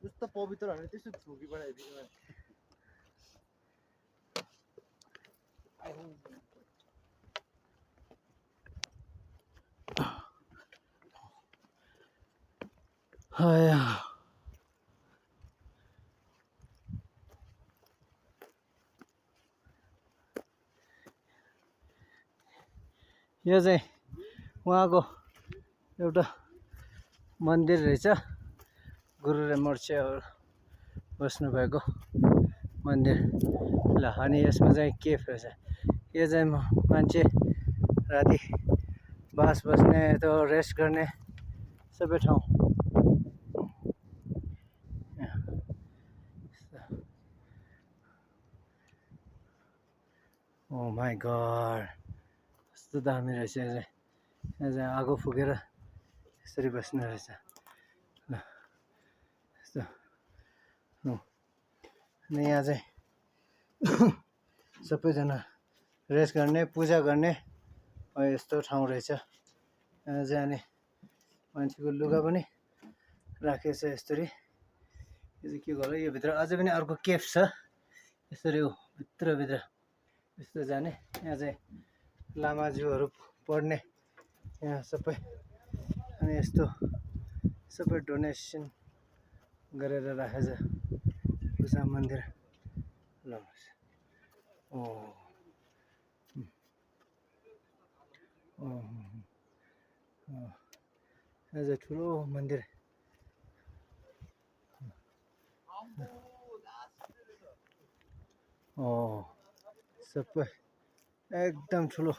त्यस्तो पवित्र भने त्यस्तो छोकी बनाइदिनु यो चाहिँ उहाँको एउटा मन्दिर रहेछ गुरु रेमर्सियाहरू बस्नु भएको मन्दिर ल अनि यसमा चाहिँ केफ रहेछ यो चाहिँ मान्छे राति बास बस्ने त्यो रेस्ट गर्ने सबै ठाउँ ओ माई गॉड कस्तो दामी रहेछ यहाँ चाहिँ आगो फुकेर यसरी बस्ने रहेछ ल यस्तो अनि यहाँ चाहिँ सबैजना रेस्ट गर्ने पूजा गर्ने यस्तो ठाउँ रहेछ यहाँ चाहिँ अनि मान्छेको लुगा पनि राखेको छ यसरी यो चाहिँ के गर्ला यो भित्र अझै पनि अर्को केफ छ यसरी भित्रभित्र यस्तो जाने यहाँ चाहिँ लामाज्यूहरू पढ्ने यहाँ सबै अनि यस्तो सबै डोनेसन गरेर राखेको छ पूजा मन्दिर ल ओ आज ठुलो मन्दिर सबै एकदम ठुलो